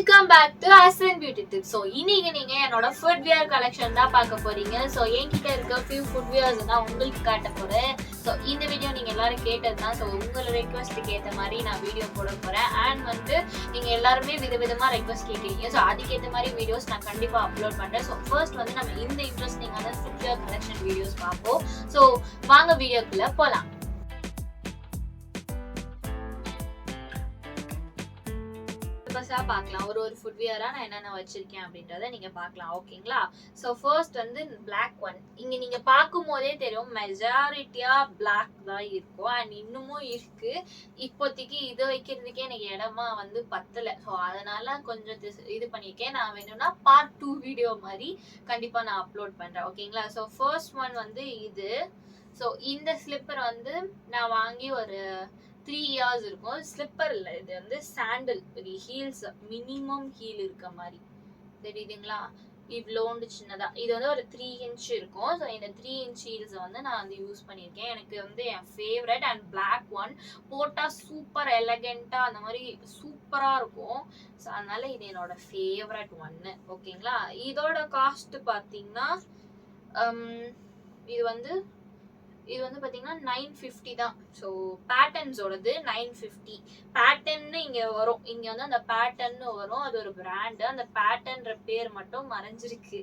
Welcome back to Asan beauty tips. So இன்னைக்கு நீங்க என்னோட ஃபுட்வேர் கலெக்ஷன் தான் பார்க்க போறீங்க. ஸோ என்கிட்ட இருக்க ஃபியூ ஃபுட்வேர்ஸ் தான் உங்களுக்கு காட்ட போறேன். ஸோ இந்த வீடியோ நீங்க எல்லாரும் கேட்டது தான். ஸோ உங்களோட ரெக்வஸ்ட்டுக்கு ஏற்ற மாதிரி நான் வீடியோ போட போறேன். அண்ட் நீங்க எல்லாருமே விதவிதமா ரெக்வஸ்ட் கேட்குறீங்க. ஸோ அதுக்கேற்ற மாதிரி வீடியோஸ் நான் கண்டிப்பா அப்லோட் பண்றேன். ஸோ ஃபர்ஸ்ட் நம்ம இந்த இன்ட்ரெஸ்டிங்கான ஃபுட்வேர் கலெக்ஷன் வீடியோஸ் பார்ப்போம். ஸோ வாங்க வீடியோக்குள்ள போலாம். பார்க்கலாம் ஒரு ஃபுட்வியரா நான் என்னென்ன வச்சிருக்கேன் அப்படின்றத நீங்க பார்க்கலாம். ஓகேங்களா? So first black one. இங்க நீங்க பார்க்கும் போதே தெரியும் மெஜாரிட்டியா பிளாக் தான் இருக்கும். அண்ட் இன்னமும் இருக்கு. இப்போதைக்கு இது வைக்கிறதுக்கே எனக்கு இடமா பத்தல. ஸோ அதனால கொஞ்சம் இது பண்ணியிருக்கேன். நான் வேணும்னா பார்ட் 2 வீடியோ மாதிரி கண்டிப்பா நான் அப்லோட் பண்றேன். ஓகேங்களா? ஸோ ஃபர்ஸ்ட் ஒன் இது. ஸோ இந்த ஸ்லிப்பர் நான் வாங்கி ஒரு 3 years இருக்கும். ஸ்லிப்பர் இல்லை, இது சாண்டல். ஹீல்ஸ் மினிமம் ஹீல் இருக்க மாதிரி தெரியுதுங்களா? இவ்வளோண்டு சின்னதா இது ஒரு 3 inch இருக்கும். ஸோ இந்த 3 inch ஹீல்ஸ் நான் யூஸ் பண்ணியிருக்கேன். எனக்கு என் ஃபேவரட். அண்ட் பிளாக் ஒன் போட்டா சூப்பர் எலகெண்டா அந்த மாதிரி சூப்பரா இருக்கும். ஸோ அதனால இது என்னோட ஃபேவரட் ஒன்னு. ஓகேங்களா? இதோட காஸ்ட் பார்த்தீங்கன்னா இது பாத்தீங்கன்னா 950 தான். ஸோ பேட்டர்ன்ஸோடது 950. பேட்டர்ன்னு இங்க வரும். இங்க அந்த பேட்டர்ன்னு வரும். அது ஒரு பிராண்டு. அந்த பேட்டர்ன்ற பேர் மட்டும் மறைஞ்சிருக்கு.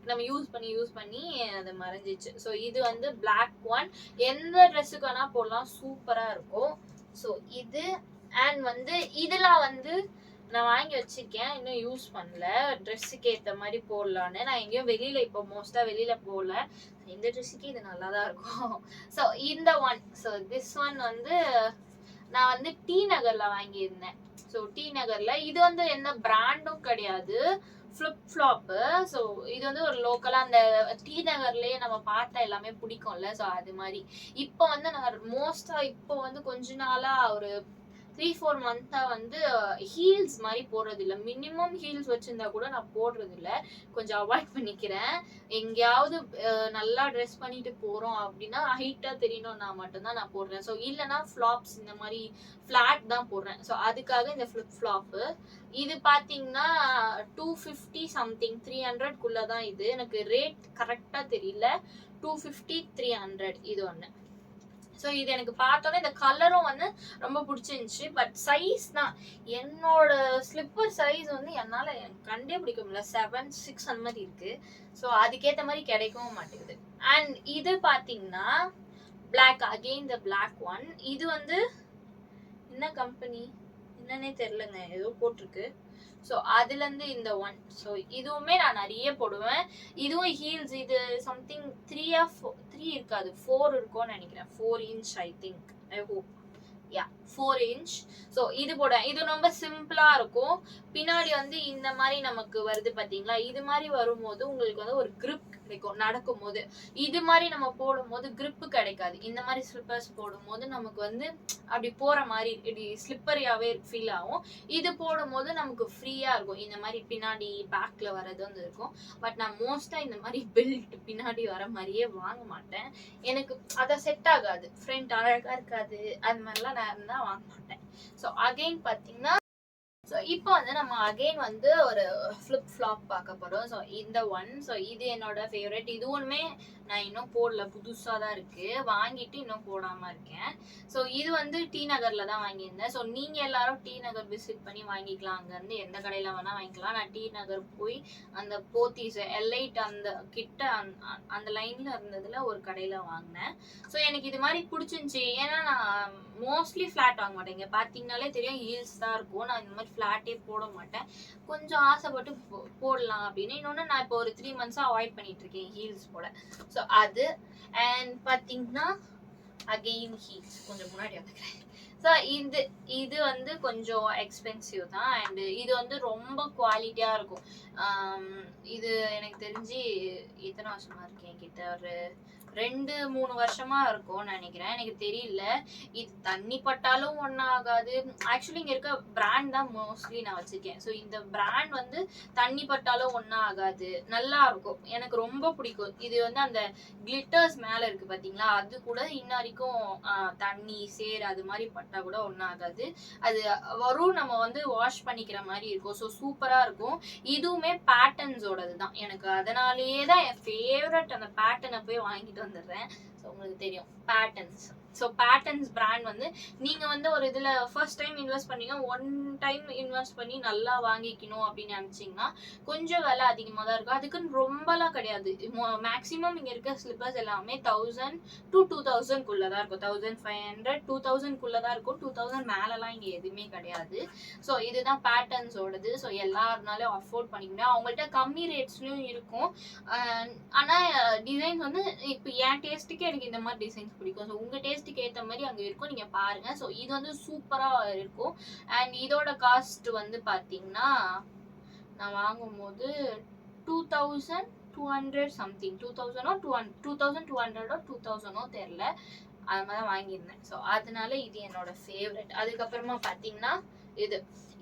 நம்ம யூஸ் பண்ணி அது மறைஞ்சிச்சு. ஸோ இது பிளாக் ஒன். எந்த ட்ரெஸ்ஸுக்கு வேணா போடலாம், சூப்பரா இருக்கும். ஸோ இது அண்ட் இதெல்லாம் நான் வாங்கி வச்சிருக்கேன். இன்னும் யூஸ் பண்ணல. ட்ரெஸ்ஸுக்கு ஏற்ற மாதிரி போடலான்னு. நான் எங்கேயும் வெளியில இப்போ மோஸ்டா வெளியில போகல. இந்த ட்ரெஸ்ஸுக்கு இது நல்லா தான் இருக்கும். ஸோ இந்த ஒன். ஸோ திஸ் ஒன் நான் டி நகர்ல வாங்கியிருந்தேன். ஸோ டி நகர்ல இது எந்த பிராண்டும் கிடையாது, ஃபிளிப் ஃப்ளாப்பு. ஸோ இது ஒரு லோக்கலா அந்த டி நகர்லயே நம்ம பார்த்தா எல்லாமே பிடிக்கும்ல. ஸோ அது மாதிரி இப்போ நான் மோஸ்டா இப்போ கொஞ்ச நாளா ஒரு 3-4 மந்த்தா ஹீல்ஸ் மாதிரி போடுறது இல்லை. மினிமம் ஹீல்ஸ் வச்சிருந்தா கூட நான் போடுறது இல்லை. கொஞ்சம் அவாய்ட் பண்ணிக்கிறேன். எங்கேயாவது நல்லா ட்ரெஸ் பண்ணிட்டு போறோம் அப்படின்னா ஹைட்டா தெரியணும்னா மட்டும்தான் நான் போடுறேன். ஸோ இல்லைன்னா ஃபிளாப்ஸ் இந்த மாதிரி ஃபிளாட் தான் போடுறேன். ஸோ அதுக்காக இந்த ஃபிளிப் ஃப்ளாப்பு. இது பார்த்தீங்கன்னா 250 சம்திங், 300 தான். இது எனக்கு ரேட் கரெக்டா தெரியல. 250, 300 இது ஒன்று. ஸோ இது எனக்கு பார்த்தோன்னே இந்த கலரும் ரொம்ப பிடிச்சிருந்துச்சு. பட் சைஸ் தான் என்னோட ஸ்லிப்பர் சைஸ் என்னால் கண்டே பிடிக்க முடியல. 7, 6 அந்த மாதிரி இருக்கு. ஸோ அதுக்கேற்ற மாதிரி கிடைக்கவும் மாட்டேங்குது. அண்ட் இது பார்த்தீங்கன்னா black, again the black one. இது என்ன கம்பெனி என்னன்னே தெரிலங்க, ஏதோ போட்டிருக்கு. ஸோ அதுலேருந்து இந்த ஒன். ஸோ இதுவுமே நான் நிறைய போடுவேன். இதுவும் ஹீல்ஸ். இது சம்திங் 3 இருக்காது, 4 இருக்கும்னு நினைக்கிறேன். 4 inch I think. I hope. Yeah 4 inch. So இது போடுவேன். இது ரொம்ப சிம்பிளா இருக்கும். பின்னாடி இந்த மாதிரி நமக்கு வருது பார்த்தீங்களா? இது மாதிரி வரும்போது உங்களுக்கு ஒரு கிரிப் கிடைக்கும் நடக்கும் போது. இது மாதிரி நம்ம போடும் போது கிரிப்பு கிடைக்காது. இந்த மாதிரி ஸ்லிப்பர்ஸ் போடும் போது நமக்கு அப்படி போற மாதிரி இப்படி ஸ்லிப்பரியாவே ஃபீல் ஆகும். இது போடும் போது நமக்கு ஃப்ரீயா இருக்கும். இந்த மாதிரி பின்னாடி பேக்ல வர்றது இருக்கும். பட் நான் மோஸ்டா இந்த மாதிரி பெல்ட் பின்னாடி வர மாதிரியே வாங்க மாட்டேன். எனக்கு அதை செட் ஆகாது. ஃப்ரண்ட் அழகா இருக்காது. அந்த மாதிரிலாம் நான் தான் வாங்க மாட்டேன். ஸோ அகைன் பார்த்தீங்கன்னா ஸோ இப்போ நம்ம அகெயின் ஒரு ஃபிளிப் ஃப்ளாப் பார்க்க போகிறோம். ஸோ இந்த ஒன். ஸோ இது என்னோட ஃபேவரட். இதுவுமே நான் இன்னும் போடல, புதுசாக தான் இருக்கு. வாங்கிட்டு இன்னும் போடாமல் இருக்கேன். ஸோ இது டி நகரில் தான் வாங்கியிருந்தேன். ஸோ நீங்கள் எல்லாரும் டி நகர் விசிட் பண்ணி வாங்கிக்கலாம். அங்கேருந்து எந்த கடையில் வேணால் வாங்கிக்கலாம். நான் டி நகர் போய் அந்த போத்தீஸ் எல்லைட் அந்த கிட்ட அந்த லைனில் இருந்ததில் ஒரு கடையில் வாங்கினேன். ஸோ எனக்கு இது மாதிரி பிடிச்சிருந்துச்சி. ஏன்னா நான் மோஸ்ட்லி ஃப்ளாட் வாங்க மாட்டேன். இங்கே பார்த்தீங்கனாலே தெரியும் ஹீல்ஸ் தான் இருக்கும். நான் இந்த மாதிரி ஃப்ளாட்டே போட மாட்டேன். கொஞ்சம் ஆசைப்பட்டு போடலாம் அப்படின்னு. இன்னொன்று நான் இப்போ ஒரு 3 months அவாய்ட் பண்ணிட்டு இருக்கேன் ஹீல்ஸ் போட. ஸோ அது அண்ட் பார்த்தீங்கன்னா அகெயின் ஹீல்ஸ் கொஞ்சம் முன்னாடி வந்துக்கிறேன். ஸோ இது கொஞ்சம் எக்ஸ்பென்சிவ் தான். அண்ட் இது ரொம்ப குவாலிட்டியாக இருக்கும். இது எனக்கு தெரிஞ்சு எத்தனை வருஷமா இருக்கேன் கிட்ட ஒரு 2-3 வருஷமா இருக்கும்னு நினைக்கிறேன், எனக்கு தெரியல. இது தண்ணி பட்டாலும் ஒன்றும் ஆகாது. ஆக்சுவலி இங்க இருக்க பிராண்ட் தான் மோஸ்ட்லி நான் வச்சிருக்கேன். ஸோ இந்த பிராண்ட் வந்து தண்ணி பட்டாலும் ஒன்றும் ஆகாது, நல்லா இருக்கும், எனக்கு ரொம்ப பிடிக்கும். இது வந்து அந்த கிளிட்டர்ஸ் மேல இருக்கு பாத்தீங்களா, அது கூட இன்ன வரைக்கும் தண்ணி சேர் அது மாதிரி பட்டா கூட ஒன்றும் ஆகாது. அது வரும், நம்ம வந்து வாஷ் பண்ணிக்கிற மாதிரி இருக்கும். ஸோ சூப்பரா இருக்கும். இதுவுமே பேட்டர்ன்ஸோடது தான், எனக்கு அதனாலேயே தான் என் ஃபேவரட். அந்த பேட்டர்னை போய் வாங்கிட்டு வந்துடுறேன். ஸோ உங்களுக்கு தெரியும் பேட்டர்ன்ஸ். ஸோ பேட்டர்ன்ஸ் பிராண்ட் வந்து நீங்கள் வந்து ஒரு இதில் ஃபர்ஸ்ட் டைம் இன்வெஸ்ட் பண்ணீங்க, ஒன் டைம் இன்வெஸ்ட் பண்ணி நல்லா வாங்கிக்கணும் அப்படின்னு நினச்சிங்கன்னா கொஞ்சம் விலை அதிகமாக தான் இருக்கும். அதுக்குன்னு ரொம்பலாம் கிடையாது. மேக்ஸிமம் இங்கே இருக்க ஸ்லிப்பர்ஸ் எல்லாமே 1000 to 2000 தான் இருக்கும். 1500 2000 தான் இருக்கும். 2000 மேலெலாம் இங்கே எதுவுமே கிடையாது. ஸோ இதுதான் பேட்டர்ன்ஸோடது. ஸோ எல்லாருனாலும் அஃபோர்ட் பண்ணிக்க முடியும். அவங்கள்ட்ட கம்மி ரேட்ஸ்லையும் இருக்கும். ஆனால் டிசைன்ஸ் வந்து இப்போ என் டேஸ்ட்டுக்கே எனக்கு இந்த மாதிரி டிசைன்ஸ் பிடிக்கும். ஸோ உங்கள் டேஸ்ட்டுக்கு ஏற்ற மாதிரி அங்கே இருக்கும், நீங்கள் பாருங்கள். ஸோ இது வந்து சூப்பராக இருக்கும். அண்ட் இதோட காஸ்ட் வந்து பார்த்தீங்கன்னா நான் வாங்கும்போது 2200 சம்திங், 2200 தெரில, அது மாதிரி தான் வாங்கியிருந்தேன். ஸோ அதனால இது என்னோட ஃபேவரட். அதுக்கப்புறமா பார்த்தீங்கன்னா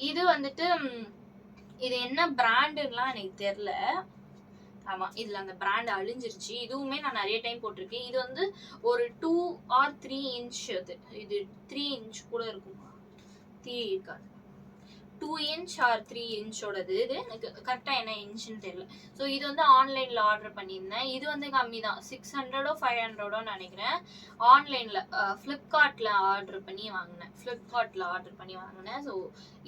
இது வந்துட்டு இது என்ன பிராண்டுலாம் எனக்கு தெரில. ஆமா, இதுல அந்த பிராண்ட் அழிஞ்சிருச்சு. இதுவுமே நான் நிறைய டைம் போட்டிருக்கேன். இது வந்து ஒரு 2 or 3 inch. இது 3 inch கூட இருக்கும், 3 இருக்காது, 2 inch or 3 inchோடது. இது எனக்கு கரெக்டாக என்ன இன்ச்சுன்னு தெரியல. ஸோ இது வந்து ஆன்லைனில் ஆர்டர் பண்ணியிருந்தேன். இது வந்து கம்மி தான், 600 500 நினைக்கிறேன். ஆன்லைனில் ஃப்ளிப்கார்ட்டில் ஆர்டர் பண்ணி வாங்கினேன். ஸோ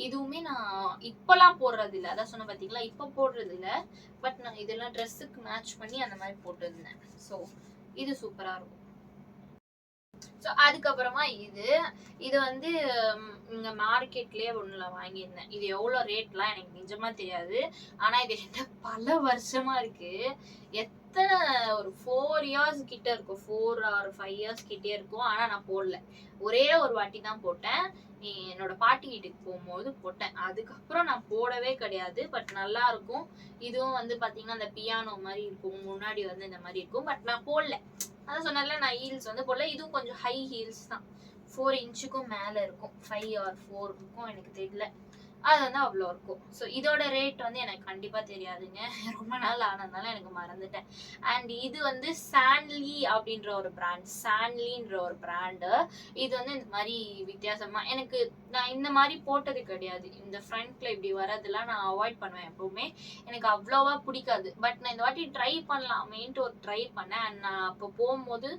இதுவுமே நான் இப்போலாம் போடுறது இல்லை, அதான் சொன்ன பார்த்தீங்களா, இப்போ போடுறது இல்லை. பட் நான் இதெல்லாம் ட்ரெஸ்ஸுக்கு மேட்ச் பண்ணி அந்த மாதிரி போட்டுருந்தேன். ஸோ இது சூப்பராக இருக்கும். ஸோ அதுக்கப்புறமா இது வந்து இங்கே மார்க்கெட்லேயே ஒன்றில் வாங்கியிருந்தேன். இது எவ்வளோ ரேட்லாம் எனக்கு நிஜமாக தெரியாது. ஆனால் இது என்ன பல வருஷமாக இருக்குது. எத்தனை ஒரு 4 years கிட்ட இருக்கும், 4 or 5 years கிட்டே இருக்கும். ஆனால் நான் போடல, ஒரே ஒரு வாட்டி தான் போட்டேன். என்னோட பாட்டி வீட்டுக்கு போகும்போது போட்டேன். அதுக்கப்புறம் நான் போடவே கிடையாது. பட் நல்லா இருக்கும். இதுவும் வந்து பார்த்தீங்கன்னா அந்த பியானோ மாதிரி இருக்கும், முன்னாடி வந்து இந்த மாதிரி இருக்கும். பட் நான் போடல, அதான் சொன்னால நான் ஹீல்ஸ் வந்து போடல. இதுவும் கொஞ்சம் ஹை ஹீல்ஸ் தான், 4 inchக்கும் மேலே இருக்கும், 5 or 4 இருக்கும், எனக்கு தெரியல. அது வந்து அவ்வளோ இருக்கும். ஸோ இதோட ரேட் வந்து எனக்கு கண்டிப்பாக தெரியாதுங்க, ரொம்ப நாள் ஆனதுனால எனக்கு மறந்துட்டேன். அண்ட் இது வந்து சான்லி அப்படின்ற ஒரு பிராண்டு. இது வந்து இந்த மாதிரி வித்தியாசமாக, எனக்கு நான் இந்த மாதிரி போட்டது கிடையாது. இந்த ஃப்ரண்ட்ல இப்படி வரதெல்லாம் நான் அவாய்ட் பண்ணுவேன் எப்பவுமே, எனக்கு அவ்வளோவா பிடிக்காது. பட் நான் இந்த வாட்டி ட்ரை பண்ணலாமேன்ட்டு ஒரு ட்ரை பண்ணேன். அண்ட் நான் அப்போ போகும்போது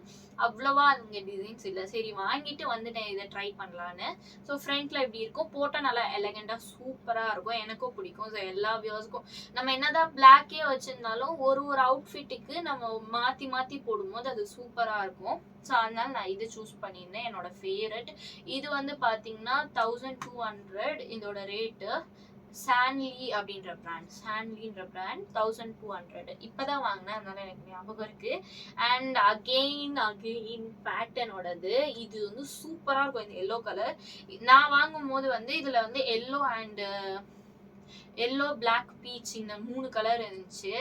அவ்வளோவா அங்கே டிசைன்ஸ் இல்லை, சரி வாங்கிட்டு வந்துட்டேன் இதை ட்ரை பண்ணலான்னு. ஸோ ஃப்ரண்ட்ல இப்படி இருக்கும், போட்டால் நல்லா எலகெண்டாக சூப்பராக இருக்கும், எனக்கும் பிடிக்கும். ஸோ எல்லா வியூஸ்க்கும் நம்ம என்னதான் பிளாக்கே வச்சிருந்தாலும் ஒரு அவுட்ஃபிட்டுக்கு நம்ம மாற்றி மாற்றி போடும்போது அது சூப்பராக இருக்கும். ஸோ அதனால நான் இது சூஸ் பண்ணியிருந்தேன், என்னோட ஃபேவரட். இது வந்து பார்த்தீங்கன்னா 1200 இதோட ரேட்டு. சான்லி அப்படின்ற பிராண்ட் 1200 இப்போதான் வாங்கினேன், அதனால எனக்கு ஞாபகம் இருக்கு. அண்ட் அகெயின் பேட்டர்னோடது. இது வந்து சூப்பராக இருக்கும், இந்த எல்லோ கலர். நான் வாங்கும் போது வந்து இதில் வந்து எல்லோ பிளாக் பீச் இந்த 3 கலர் இருந்துச்சு.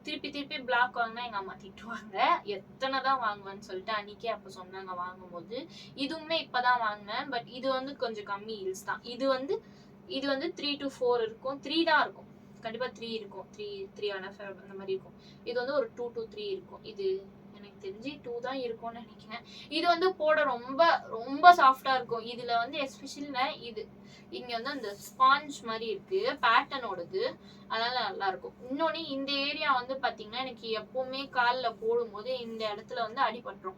திருப்பி பிளாக் வாங்கினா எங்கள் அம்மா திட்டுவாங்க, எத்தனை தான் வாங்குவேன்னு சொல்லிட்டு அன்னைக்கே அப்போ சொன்னாங்க வாங்கும்போது. இதுவுமே இப்போதான் வாங்கினேன். பட் இது வந்து கொஞ்சம் கம்மி ஹீல்ஸ் தான். இது வந்து 3 to 4 இருக்கும், 3 தான் இருக்கும், கண்டிப்பா 3 இருக்கும், 3.5 அந்த மாதிரி இருக்கும். இது வந்து ஒரு 2 to 3 இருக்கும். இது எனக்கு தெரிஞ்சு 2 தான் இருக்கும்னு நினைக்கிறேன். இது வந்து போட ரொம்ப ரொம்ப சாஃப்டா இருக்கும். இதுல வந்து எஸ்பெஷலி இங்க வந்து அந்த ஸ்பாஞ்ச் மாதிரி இருக்கு பேட்டர்னோடது, அதனால நல்லா இருக்கும். இன்னொன்னு இந்த ஏரியா வந்து பாத்தீங்கன்னா எனக்கு எப்பவுமே காலில் போடும்போது இந்த இடத்துல வந்து அடிபட்டுரும்.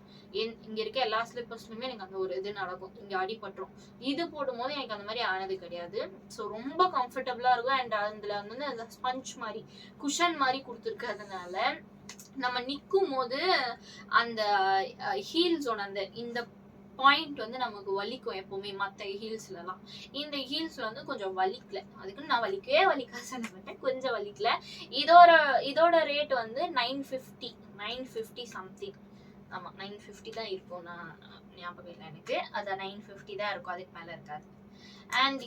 இங்க இருக்க எல்லா ஸ்லிப்பர்ஸ்லுமே எனக்கு அந்த ஒரு இது நடக்கும், இங்க அடிபட்டுரும். இது போடும்போது எனக்கு அந்த மாதிரி ஆனது கிடையாது. ஸோ ரொம்ப கம்ஃபர்டபுளா இருக்கும். அண்ட் அதுல வந்து அந்த ஸ்பஞ்ச் மாதிரி குஷன் மாதிரி கொடுத்துருக்கிறதுனால நம்ம நிற்கும் போது அந்த ஹீல்ஸோட இந்த பாயிண்ட் வந்து நமக்கு வலிக்கும் எப்பவுமே. மற்ற ஹீல்ஸ்லாம் இந்த ஹீல்ஸ்ல வந்து கொஞ்சம் வலிக்கல, அதுக்குன்னு நான் வலிக்காது சொல்ல மாட்டேன், கொஞ்சம் வலிக்கல. இதோட ரேட் வந்து 950 சம்திங். ஆமா 950 தான் இருக்கும், நான் ஞாபகம் இல்லை எனக்கு, அது 950 தான் இருக்கும், அதுக்கு மேல இருக்காது. அண்ட்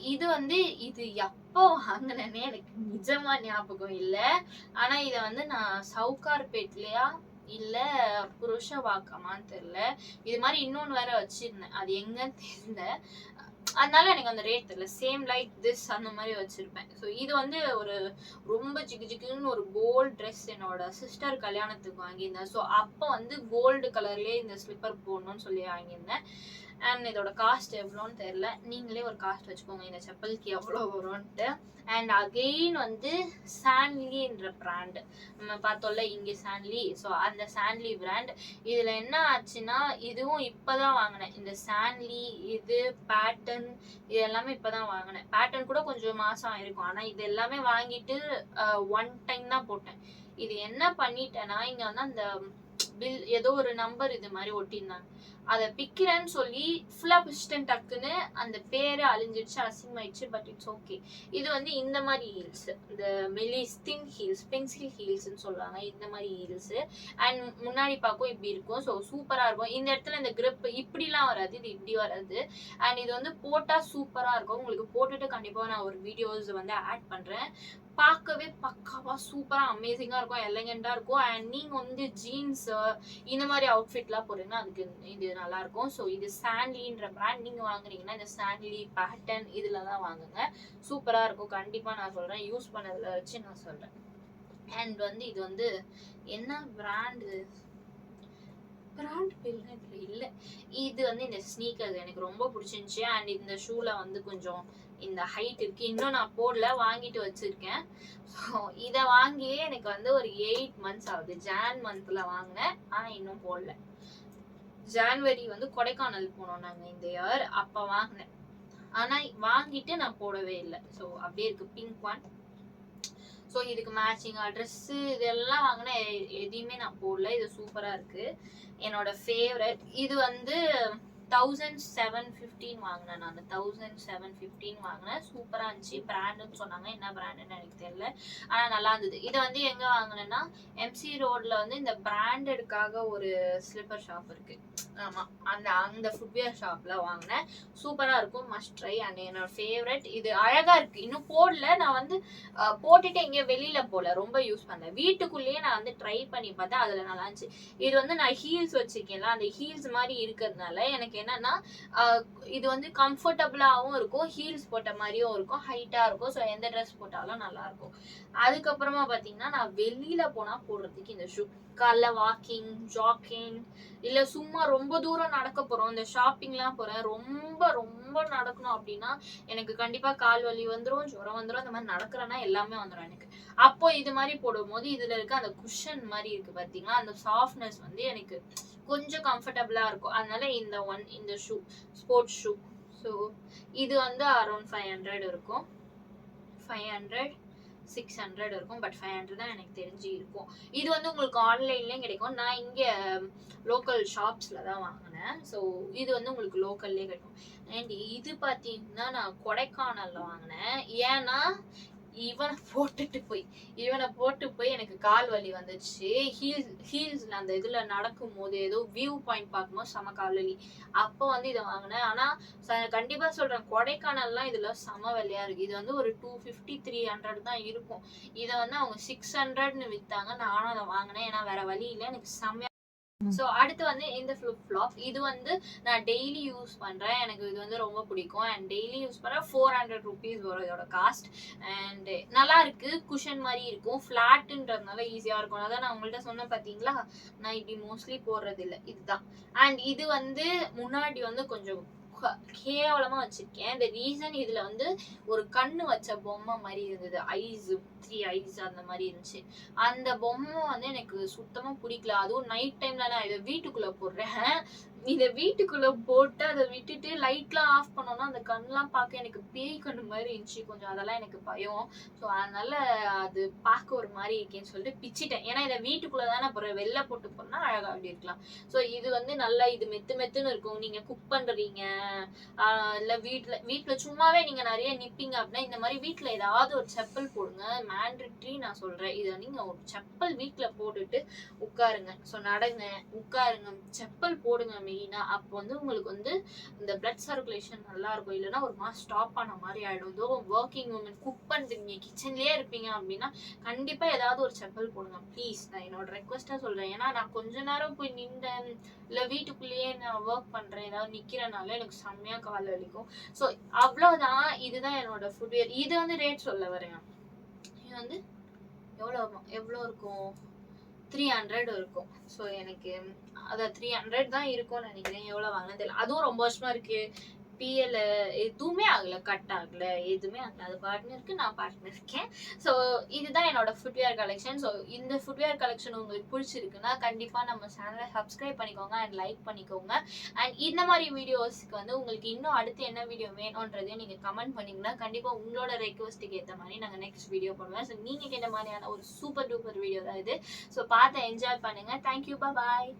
இது எப்போ வாங்கினேன்னே எனக்கு நிஜமா ஞாபகம் இல்லை. ஆனா இதை வந்து நான் சவுகார்பேட்லயா இல்ல புருஷ வாக்கமான்னு தெரியல. இது மாதிரி இன்னொன்னு வேற வச்சிருந்தேன், அது எங்கன்னு தெரியல. அதனால எனக்கு அந்த ரேட் தெரியல. சேம் லைக் திஸ் அந்த மாதிரி வச்சிருப்பேன். ஸோ இது வந்து ஒரு ரொம்ப ஜிகு ஜிகுன்னு ஒரு கோல்டு ட்ரெஸ் என்னோட சிஸ்டர் கல்யாணத்துக்கு வாங்கியிருந்தேன். ஸோ அப்போ வந்து கோல்டு கலர்லேயே இந்த ஸ்லிப்பர் போடணும்னு சொல்லி வாங்கியிருந்தேன். அண்ட் இதோட காஸ்ட் எவ்வளோன்னு தெரியல. நீங்களே ஒரு காஸ்ட் வச்சுக்கோங்க இந்த செப்பலுக்கு எவ்வளோ வரும்ன்ட்டு. அண்ட் அகெயின் வந்து சான்லின்ற பிராண்ட் நம்ம பார்த்தோம்ல இங்கே சான்லி. ஸோ அந்த சான்லி பிராண்ட் இதில் என்ன ஆச்சுன்னா, இதுவும் இப்போதான் வாங்கினேன். இந்த சான்லி இது பேட்டர்ன் இது எல்லாமே இப்போதான் வாங்கினேன். பேட்டர்ன் கூட கொஞ்சம் மாதம் ஆயிருக்கும். ஆனால் இது எல்லாமே வாங்கிட்டு 1 டைம் தான் போட்டேன். இது என்ன பண்ணிட்டேன்னா, இங்கே வந்து அந்த பில் ஏதோ ஒரு நம்பர் இது மாதிரி ஒட்டியிருந்தாங்க. அதை பிக்கிறேன்னு சொல்லி ஃபுல்லா பிச்சிட்டேன் டக்குன்னு. அந்த பேரு அழிஞ்சிடுச்சு, அசிங்கமாயிடுச்சு. But it's okay. இது வந்து இந்த மாதிரி ஹீல்ஸ், இந்த மெலிஸ் தின் ஹீல்ஸ், பென்சில் ஹீல்ஸ்ன்னு சொல்லுவாங்க, இந்த மாதிரி ஹீல்ஸ். அண்ட் முன்னாடி பார்க்கும் இப்படி இருக்கும். ஸோ சூப்பரா இருக்கும். இந்த இடத்துல இந்த கிரிப் இப்படிலாம் வராது, இது இப்படி வராது. அண்ட் இது வந்து போட்டா சூப்பரா இருக்கும். உங்களுக்கு போட்டுட்டு கண்டிப்பா நான் ஒரு வீடியோஸ் வந்து ஆட் பண்றேன். பார்க்கவே பக்காவா சூப்பரா அமேசிங்கா இருக்கும், எலகண்டா இருக்கும். அண்ட் நீங்க வந்து ஜீன்ஸ் இந்த மாதிரி அவுட்ஃபிட்லாம் போறீங்கன்னா அதுக்கு இது நல்லா இருக்கும். ஸோ இது சான்லின்ற பிராண்ட். நீங்க வாங்குறீங்கன்னா இந்த சான்லி பேட்டர்ன் இதுல தான் வாங்குங்க, சூப்பரா இருக்கும். கண்டிப்பா நான் சொல்றேன், யூஸ் பண்ணதுல வச்சு நான் சொல்றேன். அண்ட் வந்து இது வந்து என்ன பிராண்ட் பேருனா இதுல இல்ல. இது வந்து இந்த ஸ்னீக்கர்ஸ் எனக்கு ரொம்ப பிடிச்சிருந்துச்சு. அண்ட் இந்த ஷூல வந்து கொஞ்சம் இந்த ஹைட் இருக்கு. இன்னும் நான் போடல, வாங்கிட்டு வச்சிருக்கேன். ஸோ இதை வாங்கியே எனக்கு வந்து ஒரு 8 months ஆகுது. ஜான் மந்த்ல வாங்கினேன், ஆனா இன்னும் போடல. ஜான்வரி வந்து கொடைக்கானல் போனோம் நாங்க இந்த இயர், அப்ப வாங்கினேன். ஆனா வாங்கிட்டு நான் போடவே இல்லை. ஸோ அப்படியே இருக்கு, பிங்க் ஒன். ஸோ இதுக்கு மேட்சிங்கா ட்ரெஸ்ஸு இதெல்லாம் வாங்கினேன், எதையுமே நான் போடல. இது சூப்பரா இருக்கு, என்னோட ஃபேவரட். இது வந்து 1715 வாங்கினேன் நான். 1715 வாங்கினேன், சூப்பரா இருந்துச்சு. பிராண்டுன்னு சொன்னாங்க, என்ன பிராண்டுன்னு எனக்கு தெரியல, ஆனா நல்லா இருந்தது. இதை வந்து எங்க வாங்கினேன்னா எம்சி ரோட்ல வந்து இந்த பிராண்டடுக்காக ஒரு ஸ்லிப்பர் ஷாப் இருக்கு. ஆமா, அந்த ஃபுட்வேர் ஷாப்ல வாங்கினேன். சூப்பரா இருக்கும், மஸ்ட் ட்ரை. அண்ட் என்னோட ஃபேவரட். இது அழகா இருக்கு. இன்னும் போடல, நான் வந்து போட்டுட்டு எங்கேயும் வெளியில போல, ரொம்ப யூஸ் பண்ணேன். வீட்டுக்குள்ளேயே நான் வந்து ட்ரை பண்ணி பார்த்தேன், அதுல நல்லா இருந்துச்சு. இது வந்து நான் ஹீல்ஸ் வச்சிருக்கேன்ல, அந்த ஹீல்ஸ் மாதிரி இருக்கிறதுனால எனக்கு என்னன்னா இது வந்து கம்ஃபர்டபுளாகவும் இருக்கும், ஹீல்ஸ் போட்ட மாதிரியும் இருக்கும், ஹைட்டா இருக்கும். ஸோ எந்த ட்ரெஸ் போட்டாலும் நல்லா இருக்கும். அதுக்கப்புறமா பாத்தீங்கன்னா நான் வெளியில போனா போடுறதுக்கு இந்த ஷூ. காலைல வாக்கிங், ஜாக்கிங், இல்ல சும்மா ரொம்ப தூரம் நடக்க போறோம், இந்த ஷாப்பிங்லாம் போறேன், ரொம்ப ரொம்ப நடக்கணும் அப்படின்னா எனக்கு கண்டிப்பா கால் வலி வந்துடும், ஜுரம் வந்துடும். அந்த மாதிரி நடக்கிறேன்னா எல்லாமே வந்துடும் எனக்கு. அப்போ இது மாதிரி போடும்போது இதுல இருக்க அந்த குஷன் மாதிரி இருக்கு பாத்தீங்களா, அந்த சாஃப்ட்னஸ் வந்து எனக்கு கொஞ்சம் கம்ஃபர்டபுளா இருக்கும். அதனால இந்த ஷூ, ஸ்போர்ட்ஸ் ஷூ. ஸோ இது வந்து அரௌண்ட் 500 இருக்கும், 500 600 இருக்கும். பட் 500 தான் எனக்கு தெரிஞ்சு இருக்கும். இது வந்து உங்களுக்கு ஆன்லைன்லயும் கிடைக்கும். நான் இங்க லோக்கல் ஷாப்ஸ்ல தான் வாங்கினேன். ஸோ இது வந்து உங்களுக்கு லோக்கல்லே கிடைக்கும். அண்ட் இது பார்த்தீங்கன்னா நான் கொடைக்கானல்ல வாங்கினேன். ஏன்னா இவனை போட்டு போய் எனக்கு கால் வலி வந்துச்சு. ஹீல்ஸ்ல அந்த இதுல நடக்கும் போது ஏதோ வியூ பாயிண்ட் பார்க்கும்போது செம கால் வலி. அப்போ வந்து இதை வாங்கினேன். ஆனா கண்டிப்பா சொல்றேன், கொடைக்கானல்லாம் இதுல செம விலையா இருக்கு. இது வந்து ஒரு 250 300 தான் இருக்கும். இதை வந்து அவங்க 600ன்னு வித்தாங்க. நானும் அதை வாங்கினேன், ஏன்னா வேற வழி இல்லை, எனக்கு செம்மையா. ஸோ அடுத்து வந்து இந்த ஃபிளிப் ஃப்ளாப். இது வந்து நான் டெய்லி யூஸ் பண்றேன், எனக்கு இது வந்து ரொம்ப பிடிக்கும். அண்ட் டெய்லி யூஸ் பண்ண 400 rupees வரும் இதோட காஸ்ட். அண்ட் நல்லா இருக்கு, குஷன் மாதிரி இருக்கும், ஃபிளாட்ன்றதுனால ஈஸியா இருக்கும். அதான் நான் உங்கள்கிட்ட சொன்னேன் பாத்தீங்களா, நான் இப்படி மோஸ்ட்லி போடுறது இல்லை, இதுதான். அண்ட் இது வந்து முன்னாடி வந்து கொஞ்சம் கேவலமா வச்சிருக்கேன். இந்த ரீசன் இதுல வந்து ஒரு கண்ணு வச்ச பொம்மை மாதிரி இருந்தது, ஐஸ் 3 ஐஸ் அந்த மாதிரி இருந்துச்சு. அந்த பொம்மை வந்து எனக்கு சுத்தமா பிடிக்கல. அதுவும் நைட் டைம்ல நான் இதை வீட்டுக்குள்ள போடுறேன். இதை வீட்டுக்குள்ள போட்டு அதை விட்டுட்டு லைட்லாம் ஆஃப் பண்ணோம்னா அந்த கண்ணெல்லாம் பார்க்க எனக்கு பேய் கண்ணு மாதிரி இருந்துச்சு கொஞ்சம். அதெல்லாம் எனக்கு பயம். ஸோ அதனால அது பார்க்க ஒரு மாதிரி இருக்கேன்னு சொல்லிட்டு பிச்சிட்டேன். ஏன்னா இதை வீட்டுக்குள்ளதானே போடுறேன், வெளில போட்டு போனா அழகா அப்படி இருக்கலாம். ஸோ இது வந்து நல்லா இது மெத்துன்னு இருக்கும். நீங்க குக் பண்றீங்க, இல்ல வீட்டுல சும்மாவே நீங்க நிறைய நிப்பீங்க அப்படின்னா இந்த மாதிரி வீட்டுல ஏதாவது ஒரு செப்பல் போடுங்க. மேண்டட்ரி நான் சொல்றேன், இதை நீங்க ஒரு செப்பல் வீட்டுல போட்டுட்டு உட்காருங்க. ஸோ நடங்க, உட்காருங்க, செப்பல் போடுங்க. மெயினாக. அப்போ வந்து உங்களுக்கு வந்து இந்த பிளட் சர்க்குலேஷன் நல்லா இருக்கும். இல்லைன்னா ஒரு மாதம் ஸ்டாப் ஆன மாதிரி ஆகிடும். இதோ ஒர்க்கிங் உமன் குக் பண்ணுறீங்க, கிச்சன்லேயே இருப்பீங்க அப்படின்னா கண்டிப்பாக ஏதாவது ஒரு செப்பல் போடுங்க ப்ளீஸ். நான் என்னோட ரெக்வஸ்ட்டாக சொல்கிறேன். ஏன்னா நான் கொஞ்ச நேரம் போய் நின்றேன், இல்லை வீட்டுக்குள்ளேயே நான் ஒர்க் பண்ணுறேன், ஏதாவது நிற்கிறனால எனக்கு செம்மையாக கால் வலிக்கும். ஸோ அவ்வளோதான். இதுதான் என்னோட ஃபுட்வேர். இது வந்து ரேட் சொல்ல வரேன். இது வந்து எவ்வளோ இருக்கும், 300 இருக்கும். ஸோ எனக்கு அதை 300 தான் இருக்கும்னு நினைக்கிறேன். எவ்வளோ வாங்கினது தெரியல. அதுவும் ரொம்ப வருஷமா இருக்கு. பிஎல் எதுவுமே ஆகல, கட் ஆகல, எதுவுமே ஆகல. அது பாட்டுன்னு இருக்கு, நான் பாட்டுன்னு இருக்கேன். ஸோ இதுதான் என்னோட ஃபுட்வேர் கலெக்ஷன். ஸோ இந்த ஃபுட்வேர் கலெக்ஷன் உங்களுக்கு பிடிச்சிருக்குன்னா கண்டிப்பா நம்ம சேனலை சப்ஸ்கிரைப் பண்ணிக்கோங்க அண்ட் லைக் பண்ணிக்கோங்க. அண்ட் இந்த மாதிரி வீடியோஸ்க்கு வந்து உங்களுக்கு இன்னும் அடுத்து என்ன வீடியோ வேணும்ன்றதையும் நீங்க கமெண்ட் பண்ணீங்கன்னா கண்டிப்பா உங்களோட ரெக்வஸ்ட்டுக்கு ஏற்ற மாதிரி நாங்கள் நெக்ஸ்ட் வீடியோ பண்ணுவேன். ஸோ நீங்க கேட்ட மாதிரியான ஒரு சூப்பர் டூப்பர் வீடியோ தான் இது. ஸோ பார்த்து என்ஜாய் பண்ணுங்க. தேங்க்யூ, பாய்.